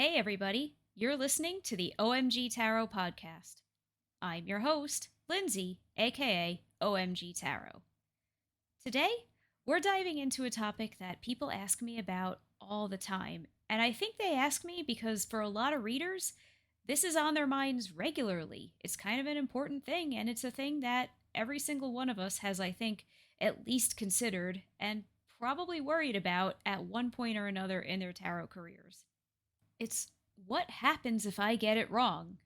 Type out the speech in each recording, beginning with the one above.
Hey, everybody. You're listening to the OMG Tarot podcast. I'm your host, Lindsay, aka OMG Tarot. Today, we're diving into a topic that people ask me about all the time. And I think they ask me because for a lot of readers, this is on their minds regularly. It's kind of an important thing, and it's a thing that every single one of us has, I think, at least considered and probably worried about at one point or another in their tarot careers. It's what happens if I get it wrong?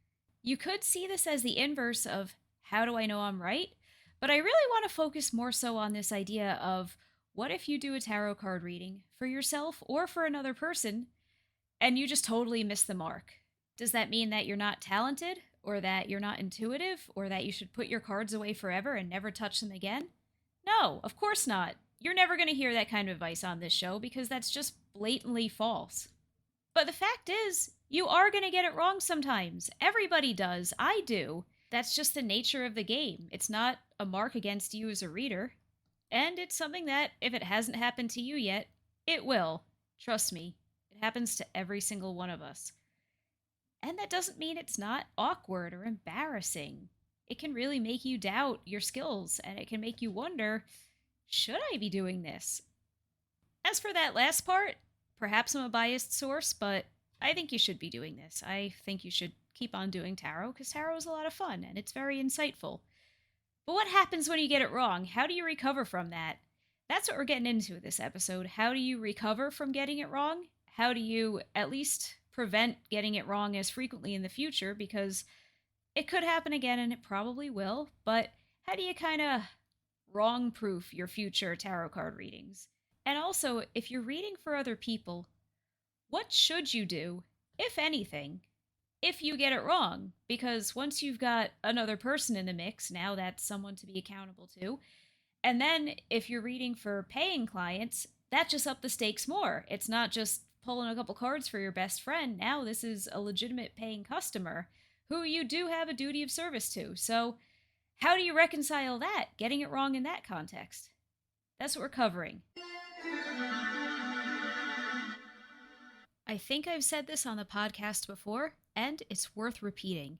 You could see this as the inverse of how do I know I'm right? But I really want to focus more so on this idea of what if you do a tarot card reading for yourself or for another person and you just totally miss the mark? Does that mean that you're not talented or that you're not intuitive or that you should put your cards away forever and never touch them again? No, of course not. You're never going to hear that kind of advice on this show because that's just blatantly false. But the fact is, you are going to get it wrong sometimes. Everybody does. I do. That's just the nature of the game. It's not a mark against you as a reader. And it's something that, if it hasn't happened to you yet, it will. Trust me, it happens to every single one of us. And that doesn't mean it's not awkward or embarrassing. It can really make you doubt your skills, and it can make you wonder, should I be doing this? As for that last part, perhaps I'm a biased source, but I think you should be doing this. I think you should keep on doing tarot because tarot is a lot of fun and it's very insightful. But what happens when you get it wrong? How do you recover from that? That's what we're getting into this episode. How do you recover from getting it wrong? How do you at least prevent getting it wrong as frequently in the future? Because it could happen again and it probably will. But how do you kind of wrong proof your future tarot card readings? And also, if you're reading for other people, what should you do, if anything, if you get it wrong? Because once you've got another person in the mix, now that's someone to be accountable to. And then if you're reading for paying clients, that just up the stakes more. It's not just pulling a couple cards for your best friend. Now this is a legitimate paying customer who you do have a duty of service to. So how do you reconcile that, getting it wrong in that context? That's what we're covering. I think I've said this on the podcast before, and it's worth repeating.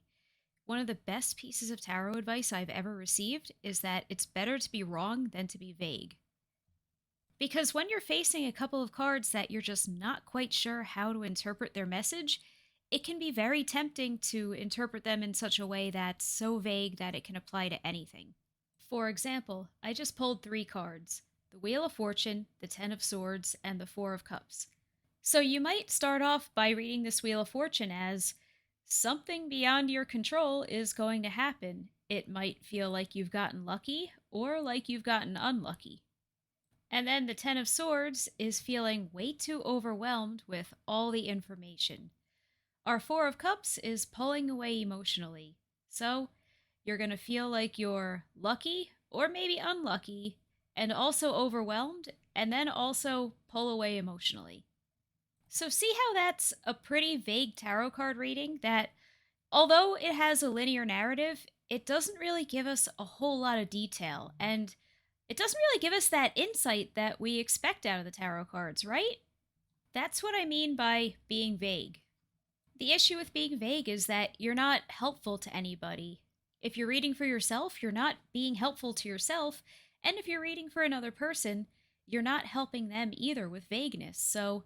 One of the best pieces of tarot advice I've ever received is that it's better to be wrong than to be vague. Because when you're facing a couple of cards that you're just not quite sure how to interpret their message, it can be very tempting to interpret them in such a way that's so vague that it can apply to anything. For example, I just pulled 3 cards: the Wheel of Fortune, the Ten of Swords, and the Four of Cups. So you might start off by reading this Wheel of Fortune as something beyond your control is going to happen. It might feel like you've gotten lucky or like you've gotten unlucky. And then the Ten of Swords is feeling way too overwhelmed with all the information. Our Four of Cups is pulling away emotionally. So you're going to feel like you're lucky or maybe unlucky and also overwhelmed and then also pull away emotionally. So see how that's a pretty vague tarot card reading that, although it has a linear narrative, it doesn't really give us a whole lot of detail, and it doesn't really give us that insight that we expect out of the tarot cards, right? That's what I mean by being vague. The issue with being vague is that you're not helpful to anybody. If you're reading for yourself, you're not being helpful to yourself, and if you're reading for another person, you're not helping them either with vagueness. So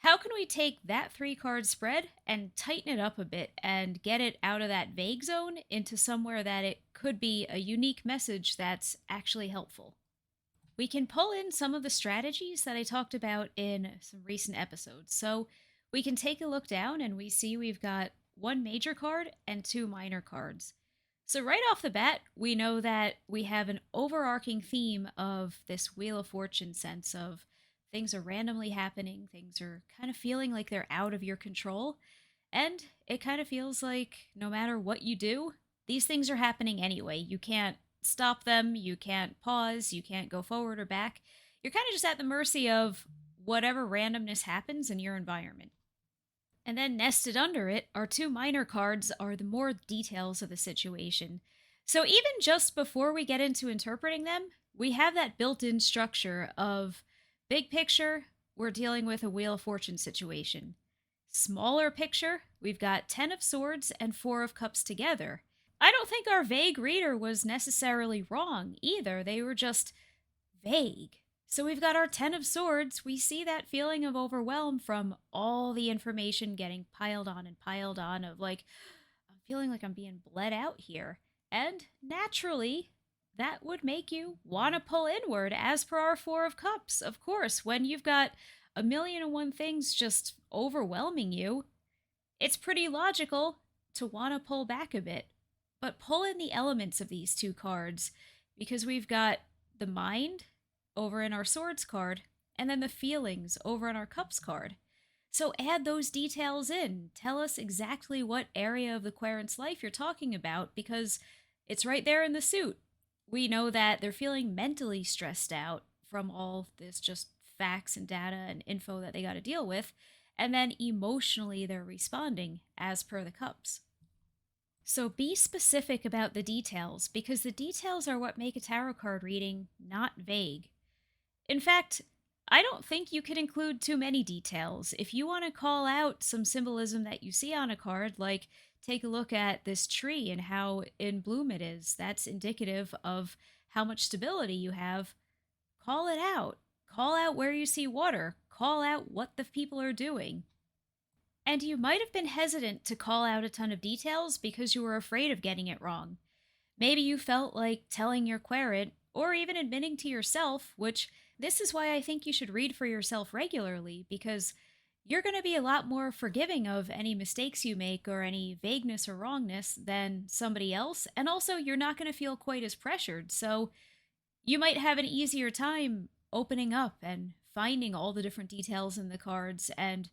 how can we take that 3-card spread and tighten it up a bit and get it out of that vague zone into somewhere that it could be a unique message that's actually helpful? We can pull in some of the strategies that I talked about in some recent episodes. So we can take a look down and we see we've got 1 major card and 2 minor cards. So right off the bat, we know that we have an overarching theme of this Wheel of Fortune sense of things are randomly happening, things are kind of feeling like they're out of your control, and it kind of feels like no matter what you do, these things are happening anyway. You can't stop them, you can't pause, you can't go forward or back. You're kind of just at the mercy of whatever randomness happens in your environment. And then nested under it, our 2 minor cards are the more details of the situation. So even just before we get into interpreting them, we have that built-in structure of big picture, we're dealing with a Wheel of Fortune situation. Smaller picture, we've got 10 of swords and 4 of cups together. I don't think our vague reader was necessarily wrong either. They were just vague. So we've got our 10 of swords. We see that feeling of overwhelm from all the information getting piled on of like, I'm feeling like I'm being bled out here. And naturally, that would make you want to pull inward as per our 4 of cups. Of course, when you've got a million and one things just overwhelming you, it's pretty logical to want to pull back a bit. But pull in the elements of these two cards because we've got the mind over in our swords card and then the feelings over in our cups card. So add those details in. Tell us exactly what area of the querent's life you're talking about because it's right there in the suit. We know that they're feeling mentally stressed out from all this just facts and data and info that they got to deal with. And then emotionally, they're responding as per the cups. So be specific about the details because the details are what make a tarot card reading not vague. In fact, I don't think you can include too many details. If you want to call out some symbolism that you see on a card, like take a look at this tree and how in bloom it is, that's indicative of how much stability you have, call it out. Call out where you see water. Call out what the people are doing. And you might have been hesitant to call out a ton of details because you were afraid of getting it wrong. Maybe you felt like telling your querent, or even admitting to yourself, which this is why I think you should read for yourself regularly, because you're going to be a lot more forgiving of any mistakes you make or any vagueness or wrongness than somebody else. And also, you're not going to feel quite as pressured. So you might have an easier time opening up and finding all the different details in the cards and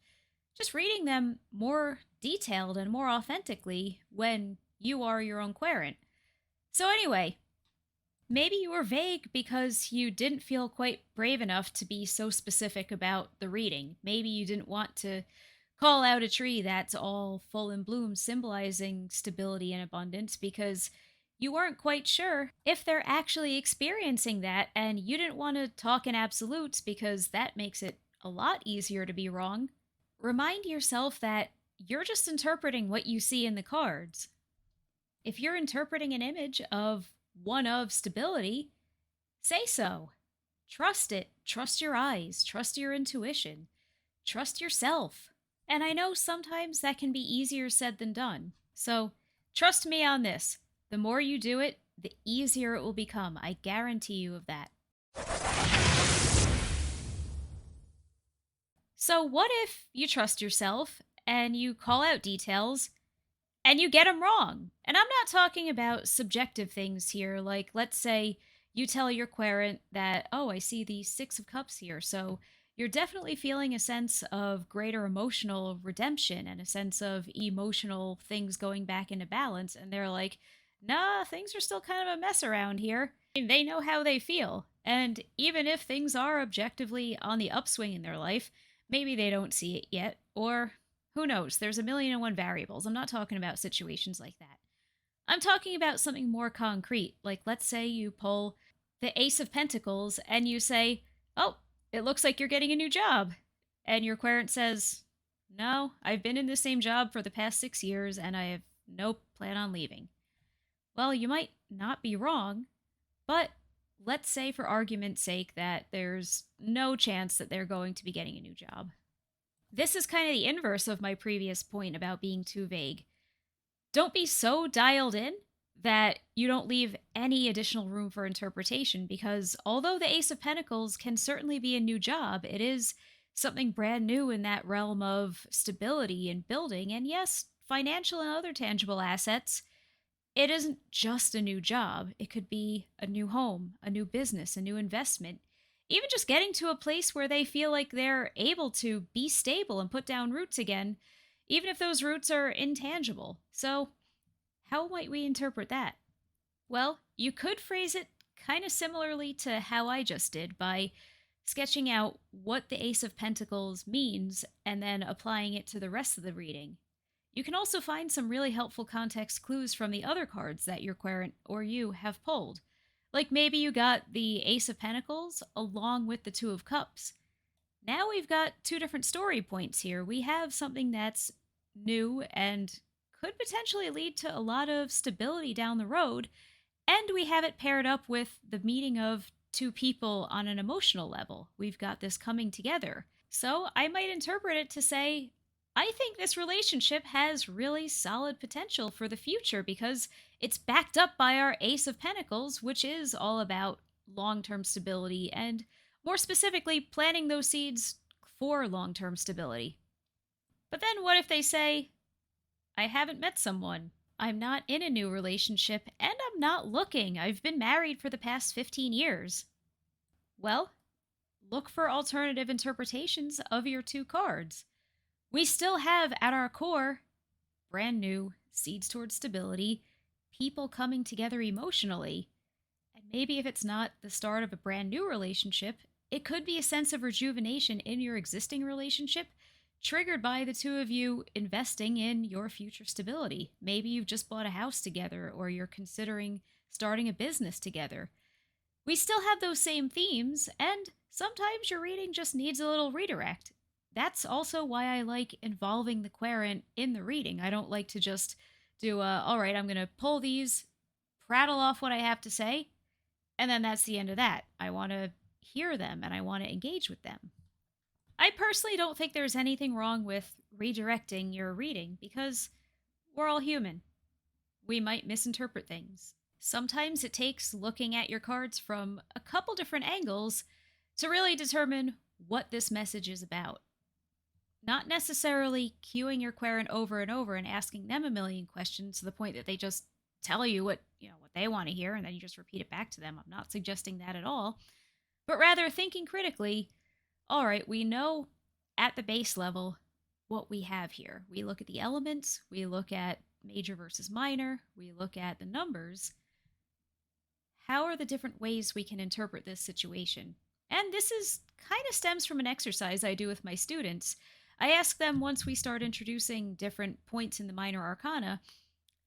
just reading them more detailed and more authentically when you are your own querent. So, anyway, maybe you were vague because you didn't feel quite brave enough to be so specific about the reading. Maybe you didn't want to call out a tree that's all full in bloom, symbolizing stability and abundance, because you weren't quite sure if they're actually experiencing that, and you didn't want to talk in absolutes because that makes it a lot easier to be wrong. Remind yourself that you're just interpreting what you see in the cards. If you're interpreting an image of one of stability, say so. Trust it. Trust your eyes. Trust your intuition. Trust yourself. And I know sometimes that can be easier said than done. So trust me on this. The more you do it, the easier it will become. I guarantee you of that. So what if you trust yourself and you call out details and you get them wrong? And I'm not talking about subjective things here. Like, let's say you tell your querent that, oh, I see the 6 of Cups here. So you're definitely feeling a sense of greater emotional redemption and a sense of emotional things going back into balance. And they're like, nah, things are still kind of a mess around here. And they know how they feel. And even if things are objectively on the upswing in their life, maybe they don't see it yet. Or who knows? There's a million and one variables. I'm not talking about situations like that. I'm talking about something more concrete. Like, let's say you pull the Ace of Pentacles and you say, oh, it looks like you're getting a new job. And your querent says, no, I've been in the same job for the past 6 years and I have no plan on leaving. Well, you might not be wrong, but let's say for argument's sake that there's no chance that they're going to be getting a new job. This is kind of the inverse of my previous point about being too vague. Don't be so dialed in that you don't leave any additional room for interpretation, because although the Ace of Pentacles can certainly be a new job, it is something brand new in that realm of stability and building, and yes, financial and other tangible assets. It isn't just a new job. It could be a new home, a new business, a new investment, even just getting to a place where they feel like they're able to be stable and put down roots again, even if those roots are intangible. So, how might we interpret that? Well, you could phrase it kind of similarly to how I just did by sketching out what the Ace of Pentacles means and then applying it to the rest of the reading. You can also find some really helpful context clues from the other cards that your querent or you have pulled. Like maybe you got the Ace of Pentacles along with the 2 of Cups. Now we've got two different story points here. We have something that's new and could potentially lead to a lot of stability down the road, and we have it paired up with the meeting of two people on an emotional level. We've got this coming together. So I might interpret it to say, I think this relationship has really solid potential for the future because it's backed up by our Ace of Pentacles, which is all about long term stability and, more specifically, planting those seeds for long term stability. But then what if they say, I haven't met someone? I'm not in a new relationship and I'm not looking. I've been married for the past 15 years. Well, look for alternative interpretations of your two cards. We still have at our core brand new seeds towards stability, people coming together emotionally. And maybe if it's not the start of a brand new relationship, it could be a sense of rejuvenation in your existing relationship, triggered by the two of you investing in your future stability. Maybe you've just bought a house together or you're considering starting a business together. We still have those same themes, and sometimes your reading just needs a little redirect. That's also why I like involving the querent in the reading. I don't like to just do all right, I'm going to pull these, prattle off what I have to say, and then that's the end of that. I want to hear them and I want to engage with them. I personally don't think there's anything wrong with redirecting your reading because we're all human. We might misinterpret things. Sometimes it takes looking at your cards from a couple different angles to really determine what this message is about. Not necessarily cueing your querent over and over and asking them a million questions to the point that they just tell you what they want to hear and then you just repeat it back to them. I'm not suggesting that at all. But rather thinking critically, all right, we know at the base level what we have here. We look at the elements, we look at major versus minor, we look at the numbers. How are the different ways we can interpret this situation? And this is kind of stems from an exercise I do with my students. I ask them once we start introducing different points in the minor arcana,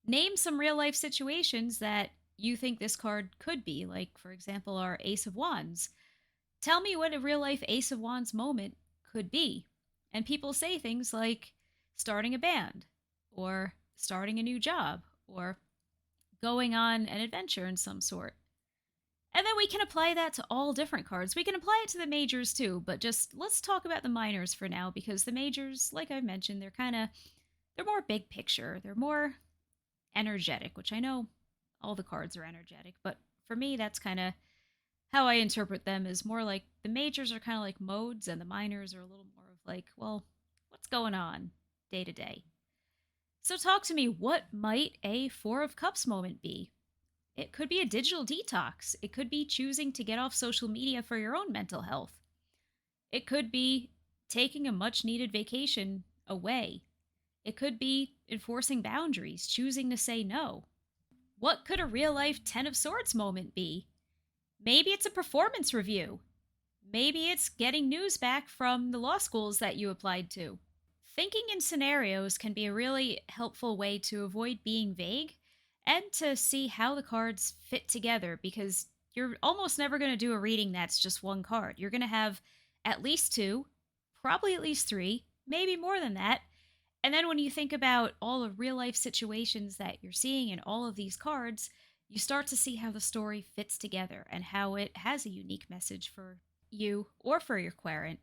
name some real life situations that you think this card could be, like, for example, our Ace of Wands. Tell me what a real life Ace of Wands moment could be. And people say things like starting a band, or starting a new job, or going on an adventure in some sort. And then we can apply that to all different cards. We can apply it to the majors too, but just let's talk about the minors for now because the majors, like I've mentioned, they're more big picture. They're more energetic, which I know all the cards are energetic, but for me, that's kind of how I interpret them is more like the majors are kind of like modes and the minors are a little more of like, well, what's going on day to day? So talk to me, what might a Four of Cups moment be? It could be a digital detox. It could be choosing to get off social media for your own mental health. It could be taking a much needed vacation away. It could be enforcing boundaries, choosing to say no. What could a real life Ten of Swords moment be? Maybe it's a performance review. Maybe it's getting news back from the law schools that you applied to. Thinking in scenarios can be a really helpful way to avoid being vague and to see how the cards fit together because you're almost never going to do a reading that's just one card. You're going to have at least two, probably at least three, maybe more than that. And then when you think about all the real life situations that you're seeing in all of these cards, you start to see how the story fits together and how it has a unique message for you or for your querent.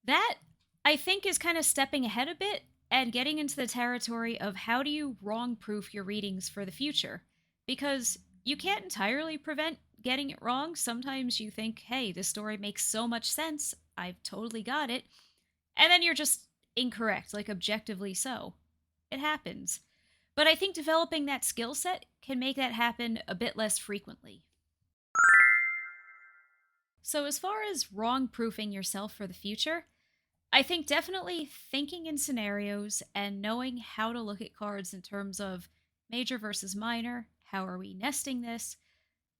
That, I think, is kind of stepping ahead a bit and getting into the territory of how do you wrong-proof your readings for the future? Because you can't entirely prevent getting it wrong. Sometimes you think, hey, this story makes so much sense, I've totally got it. And then you're just incorrect, like objectively so. It happens. But I think developing that skill set can make that happen a bit less frequently. So as far as wrong-proofing yourself for the future, I think definitely thinking in scenarios and knowing how to look at cards in terms of major versus minor, how are we nesting this,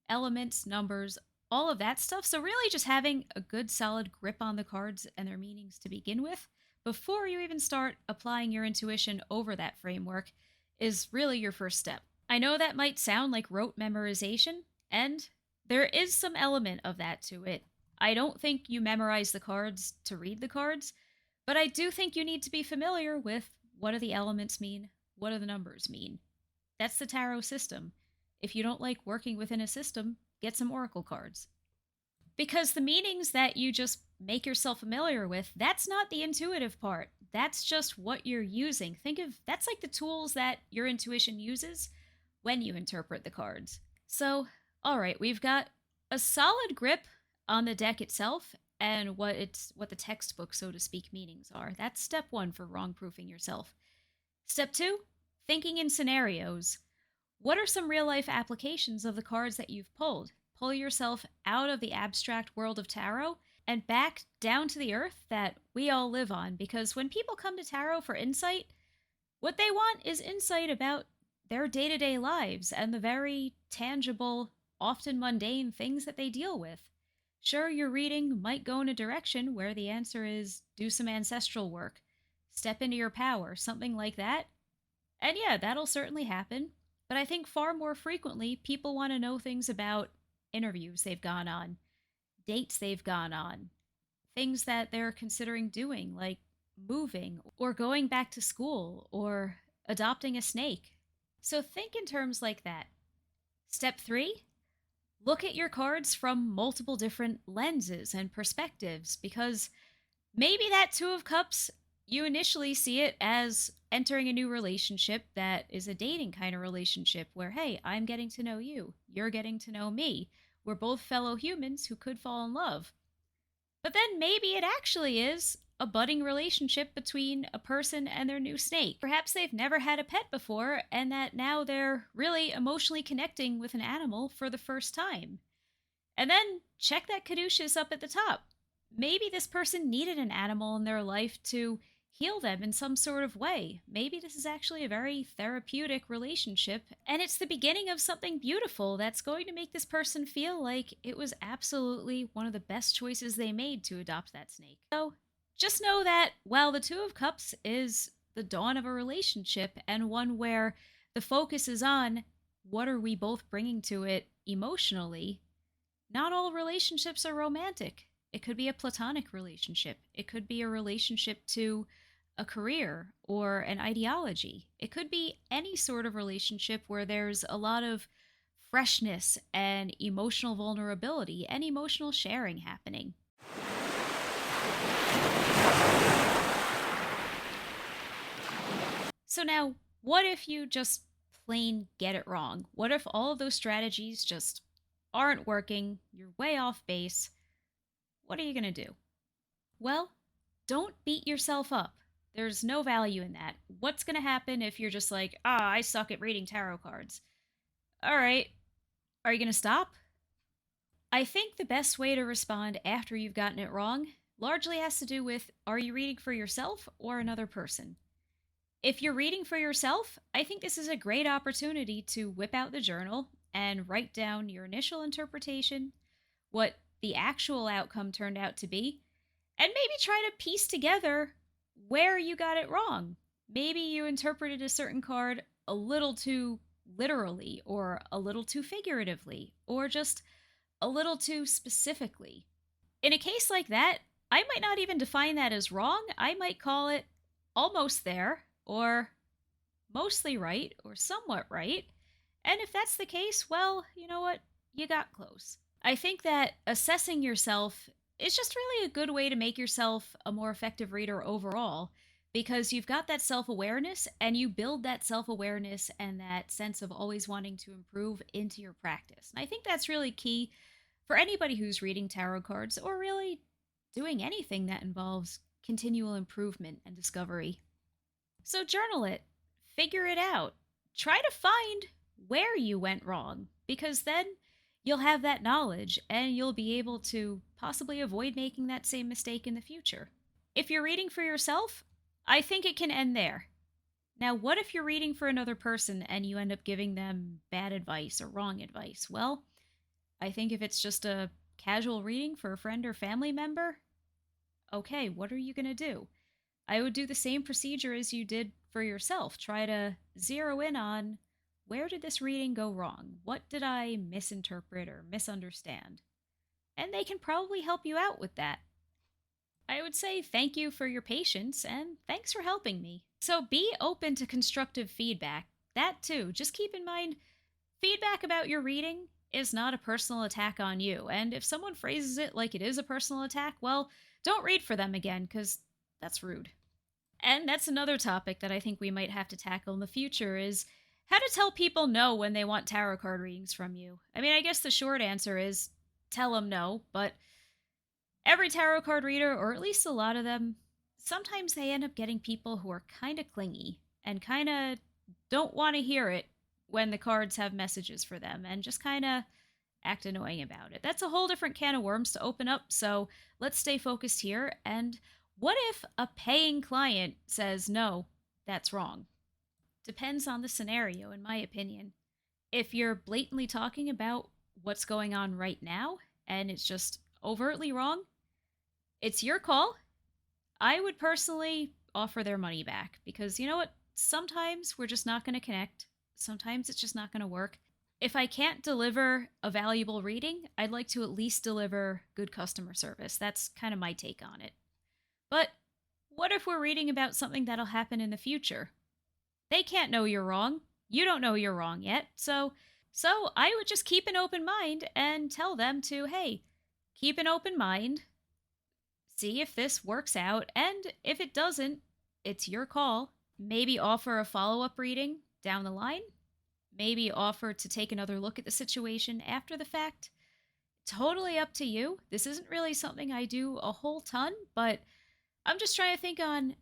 elements, numbers, all of that stuff. So really just having a good solid grip on the cards and their meanings to begin with before you even start applying your intuition over that framework is really your first step. I know that might sound like rote memorization, and there is some element of that to it. I don't think you memorize the cards to read the cards, but I do think you need to be familiar with what do the elements mean, what do the numbers mean. That's the tarot system. If you don't like working within a system, get some oracle cards. Because the meanings that you just make yourself familiar with, that's not the intuitive part. That's just what you're using. Think of that's like the tools that your intuition uses when you interpret the cards. So, all right, we've got a solid grip on the deck itself and what the textbook, so to speak, meanings are. That's step 1 for wrong proofing yourself. Step 2, thinking in scenarios. What are some real life applications of the cards that you've pulled? Pull yourself out of the abstract world of tarot and back down to the earth that we all live on. Because when people come to tarot for insight, what they want is insight about their day to day lives and the very tangible, often mundane things that they deal with. Sure, your reading might go in a direction where the answer is do some ancestral work, step into your power, something like that. And yeah, that'll certainly happen. But I think far more frequently, people want to know things about interviews they've gone on, dates they've gone on, things that they're considering doing, like moving or going back to school or adopting a snake. So think in terms like that. Step 3, look at your cards from multiple different lenses and perspectives because maybe that 2 of Cups, you initially see it as entering a new relationship that is a dating kind of relationship where, hey, I'm getting to know you, you're getting to know me. We're both fellow humans who could fall in love. But then maybe it actually is a budding relationship between a person and their new snake. Perhaps they've never had a pet before, and that now they're really emotionally connecting with an animal for the first time. And then check that caduceus up at the top. Maybe this person needed an animal in their life to heal them in some sort of way. Maybe this is actually a very therapeutic relationship, and it's the beginning of something beautiful that's going to make this person feel like it was absolutely one of the best choices they made to adopt that snake. So just know that while the 2 of Cups is the dawn of a relationship and one where the focus is on what are we both bringing to it emotionally, not all relationships are romantic. It could be a platonic relationship. It could be a relationship to a career or an ideology. It could be any sort of relationship where there's a lot of freshness and emotional vulnerability and emotional sharing happening. So now, what if you just plain get it wrong? What if all of those strategies just aren't working? You're way off base. What are you going to do? Well, don't beat yourself up. There's no value in that. What's going to happen if you're just like, I suck at reading tarot cards? All right, are you going to stop? I think the best way to respond after you've gotten it wrong largely has to do with are you reading for yourself or another person? If you're reading for yourself, I think this is a great opportunity to whip out the journal and write down your initial interpretation, what the actual outcome turned out to be, and maybe try to piece together where you got it wrong. Maybe you interpreted a certain card a little too literally, or a little too figuratively, or just a little too specifically. In a case like that, I might not even define that as wrong. I might call it almost there, or mostly right, or somewhat right. And if that's the case, well, you know what? You got close. I think that assessing yourself is just really a good way to make yourself a more effective reader overall because you've got that self awareness and you build that self awareness and that sense of always wanting to improve into your practice. And I think that's really key for anybody who's reading tarot cards or really doing anything that involves continual improvement and discovery. So journal it, figure it out, try to find where you went wrong because then you'll have that knowledge and you'll be able to possibly avoid making that same mistake in the future. If you're reading for yourself, I think it can end there. Now, what if you're reading for another person and you end up giving them bad advice or wrong advice? Well, I think if it's just a casual reading for a friend or family member, okay, what are you going to do? I would do the same procedure as you did for yourself. Try to zero in on where did this reading go wrong? What did I misinterpret or misunderstand? and they can probably help you out with that. I would say thank you for your patience and thanks for helping me. So be open to constructive feedback. That too, just keep in mind feedback about your reading is not a personal attack on you. And if someone phrases it like it is a personal attack, well, don't read for them again because that's rude. And that's another topic that I think we might have to tackle in the future is how to tell people no when they want tarot card readings from you. I mean, I guess the short answer is tell them no, but every tarot card reader, or at least a lot of them, sometimes they end up getting people who are kind of clingy and kind of don't want to hear it when the cards have messages for them and just kind of act annoying about it. That's a whole different can of worms to open up, so let's stay focused here. And what if a paying client says no, that's wrong? Depends on the scenario, in my opinion. If you're blatantly talking about what's going on right now and it's just overtly wrong, it's your call. I would personally offer their money back because you know what? Sometimes we're just not going to connect. Sometimes it's just not going to work. If I can't deliver a valuable reading, I'd like to at least deliver good customer service. That's kind of my take on it. But what if we're reading about something that'll happen in the future? They can't know you're wrong. You don't know you're wrong yet. So I would just keep an open mind and tell them to, hey, keep an open mind. See if this works out, and if it doesn't, it's your call. Maybe offer a follow-up reading down the line. Maybe offer to take another look at the situation after the fact. Totally up to you. This isn't really something I do a whole ton, but I'm just trying to think on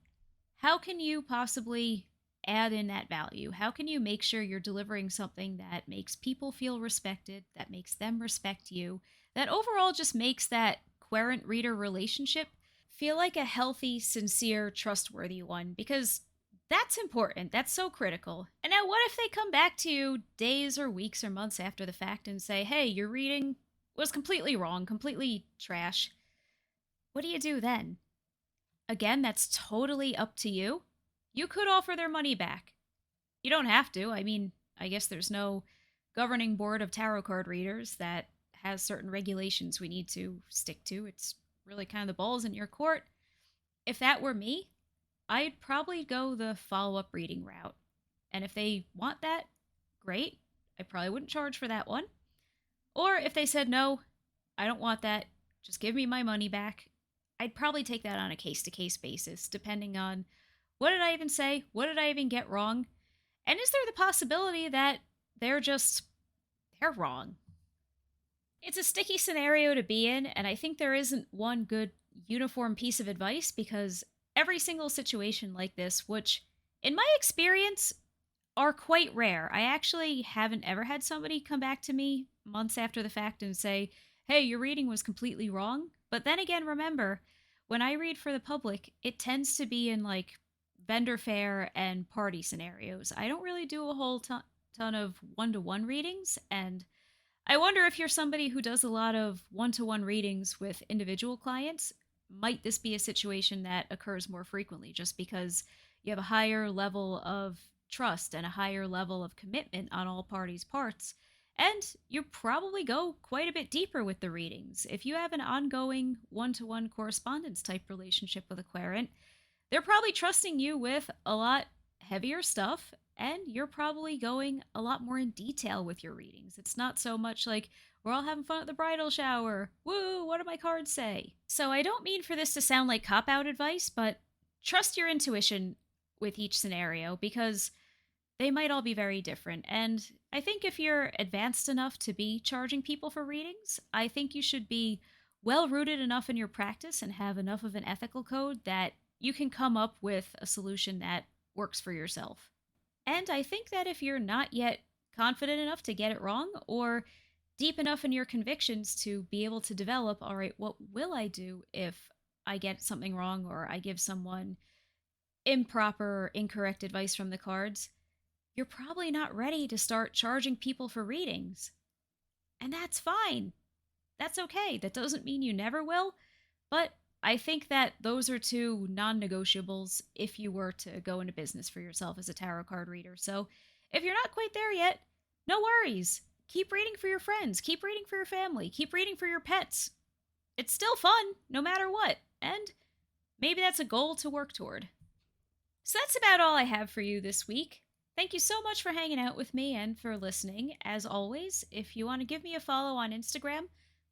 how can you possibly add in that value? How can you make sure you're delivering something that makes people feel respected, that makes them respect you, that overall just makes that querent reader relationship feel like a healthy, sincere, trustworthy one? Because that's important. That's so critical. And now, what if they come back to you days or weeks or months after the fact and say, hey, your reading was completely wrong, completely trash? What do you do then? Again, that's totally up to you. You could offer their money back. You don't have to. I mean, I guess there's no governing board of tarot card readers that has certain regulations we need to stick to. It's really kind of the ball's in your court. If that were me, I'd probably go the follow-up reading route. And if they want that, great. I probably wouldn't charge for that one. Or if they said, no, I don't want that, just give me my money back, I'd probably take that on a case-to-case basis, depending on what did I even say? What did I even get wrong? And is there the possibility that they're wrong? It's a sticky scenario to be in, and I think there isn't one good uniform piece of advice because every single situation like this, which in my experience are quite rare. I actually haven't ever had somebody come back to me months after the fact and say, hey, your reading was completely wrong. But then again, remember, when I read for the public, it tends to be in like vendor fair and party scenarios. I don't really do a whole ton of one-to-one readings, and I wonder if you're somebody who does a lot of one-to-one readings with individual clients, might this be a situation that occurs more frequently just because you have a higher level of trust and a higher level of commitment on all parties' parts, and you probably go quite a bit deeper with the readings. If you have an ongoing one-to-one correspondence type relationship with a querent, they're probably trusting you with a lot heavier stuff, and you're probably going a lot more in detail with your readings. It's not so much like, we're all having fun at the bridal shower. Woo, what do my cards say? So I don't mean for this to sound like cop-out advice, but trust your intuition with each scenario because they might all be very different. And I think if you're advanced enough to be charging people for readings, I think you should be well-rooted enough in your practice and have enough of an ethical code that you can come up with a solution that works for yourself. And I think that if you're not yet confident enough to get it wrong or deep enough in your convictions to be able to develop, all right, what will I do if I get something wrong or I give someone improper or incorrect advice from the cards, you're probably not ready to start charging people for readings. And that's fine. That's okay. That doesn't mean you never will, but I think that those are two non-negotiables if you were to go into business for yourself as a tarot card reader. So if you're not quite there yet, no worries. Keep reading for your friends. Keep reading for your family. Keep reading for your pets. it's still fun, no matter what. And maybe that's a goal to work toward. So that's about all I have for you this week. Thank you so much for hanging out with me and for listening. As always, if you want to give me a follow on Instagram,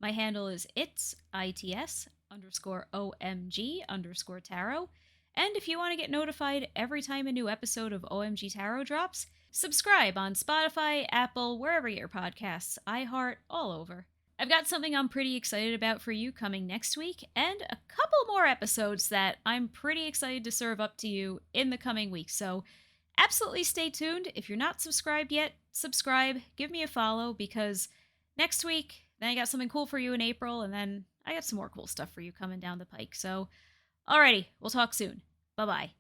my handle is its_OMG_tarot. And if you want to get notified every time a new episode of OMG Tarot drops, subscribe on Spotify, Apple, wherever you get your podcasts, iHeart, all over. I've got something I'm pretty excited about for you coming next week, and a couple more episodes that I'm pretty excited to serve up to you in the coming weeks. So absolutely stay tuned. If you're not subscribed yet, subscribe, give me a follow, because next week, then I got something cool for you in April, and then I got some more cool stuff for you coming down the pike. So, alrighty, we'll talk soon. Bye-bye.